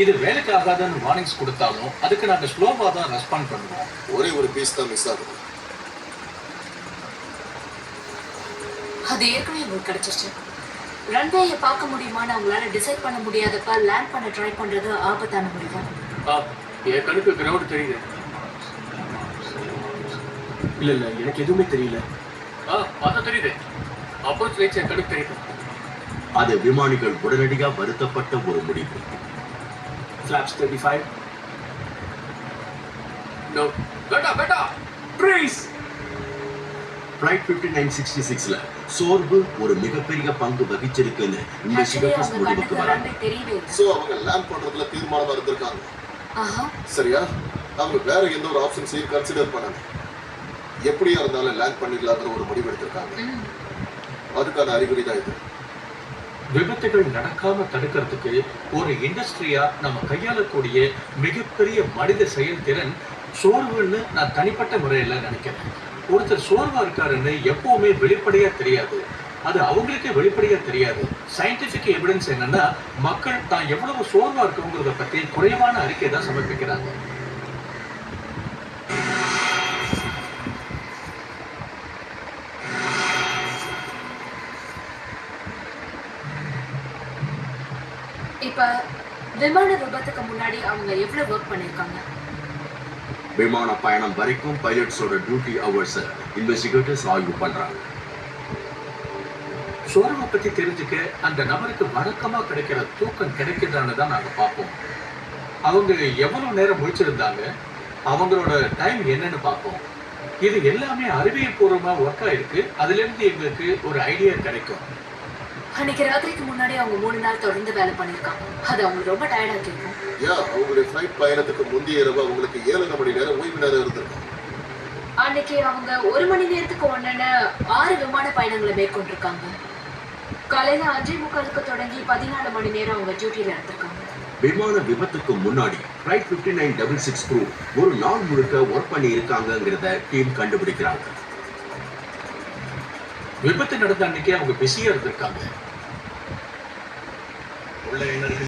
இது வேலைக்கு ஆகாதுன்னு வார்னிங்ஸ் கொடுத்தாலும் அதுக்கு நாங்க ஸ்லோவா தான் ரெஸ்பாண்ட் பண்ணுவோம். ஒரே ஒரு பீஸ் தான் மிஸ் ஆகுது. அது ஏற்கனவே உங்களுக்கு கிடைச்சிருச்சு. ரன்வேயை பார்க்க முடியுமான்னு அவங்களால டிசைட் பண்ண முடியாதப்ப லேண்ட் பண்ண ட்ரை பண்றது ஆபத்தான முடிவு. என் கணக்கு கிரவுண்ட் தெரியுது. இல்ல எனக்கு எதுவுமே தெரியல. பார்த்தா தெரியுது. அப்ரோச் லைட்ஸ் என் கணக்கு தெரியுது. அது விமானிகள் உடனடியாக வருத்தப்பட்ட ஒரு முடிவு. Flaps 35. No. Beta. Freeze. Flight 5966ல சோர்வு ஒரு மிகப்பெரிய பங்கு வகிச்சிருக்குன்னு இன்வெஸ்டிகேட்டர்ஸ் முடிவுக்கு வராங்க. சோ அவங்க லேண்ட் பண்றதுல தீர்மானமா இருந்திருக்காங்க. சரியா? அவங்க வேற எந்த ஒரு ஆப்ஷன்ஸையும் கன்சிடர் பண்ணல. எப்படியா இருந்தாலும் லேண்ட் பண்ணிடலாங்கிற ஒரு முடிவு எடுத்திருக்காங்க. அதுக்கான அறிகுறி தான் இது. விபத்துகள் நடக்காம தடுக்கிறதுக்கு ஒரு இண்டஸ்ட்ரியா நம்ம கையாளக்கூடிய மிகப்பெரிய மனித செயல்திறன் சோர்வுன்னு நான் தனிப்பட்ட முறையில நினைக்கிறேன். ஒருத்தர் சோர்வா இருக்காருன்னு எப்பவுமே வெளிப்படையா தெரியாது. அது அவங்களுக்கே வெளிப்படையா தெரியாது. சயின்டிபிக் எவிடன்ஸ் என்னன்னா மக்கள் தான் எவ்வளவு சோர்வா இருக்குங்கிறத பத்தி குறைவான அறிக்கை தான் சமர்ப்பிக்கிறாங்க. இப்ப விமான விபத்துக்கு முன்னாடி அவங்க எவ்வளவு வொர்க் பண்ணிருக்காங்க? விமான பயணம் வரைக்கும் பைலட்ஸோட டியூட்டி ஹவர்ஸ் இன்வெஸ்டிகேட்டர்ஸ் ஆய்வு பண்றாங்க. சோர்வை பத்தி தெரிஞ்சுக்க அந்த நபருக்கு வழக்கமா கிடைக்கிற தூக்கம் கிடைக்குதான்னு தான் நாங்க பார்ப்போம். அவங்க எவ்வளவு நேரம் முழிச்சிருந்தாங்க, அவங்களோட டைம் என்னன்னு பார்ப்போம். இது எல்லாமே அறிவியல் பூர்வமா ஒர்க் ஆயிருக்கு. அதுல இருந்து எங்களுக்கு ஒரு ஐடியா கிடைக்கும். அன்னைக்கு ராத்திரிக்கு முன்னாடி அவங்க 3 நாள் தொடர்ந்து வேலை பண்ணிருக்காங்க. அது அவங்களுக்கு ரொம்ப டயர்டா இருக்கும். அவங்களுடைய ஃபிளைட் பயணத்துக்கு முந்தைய இரவு அவங்களுக்கு 7 மணி நேரம் ஓய்வு நேரம் இருந்திருக்கும். அன்னைக்கு அவங்க 1 மணி நேரத்துக்கு 6 விமான பயணங்களை மேற்கொண்டிருக்காங்க. காலையில 5:45 தொடங்கி 14 மணி நேரம் அவங்க டியூட்டியில இருந்திருக்காங்க. விமான விபத்துக்கு முன்னாடி Flight 5966 crew ஒரு நாள் முழுக்க ஒர்க் பண்ணி இருக்காங்கிறத டீம் கண்டுபிடிக்கிறாங்க. விபத்து நடந்த அன்னைக்கு அவங்க பிஸியா இருந்திருக்காங்க.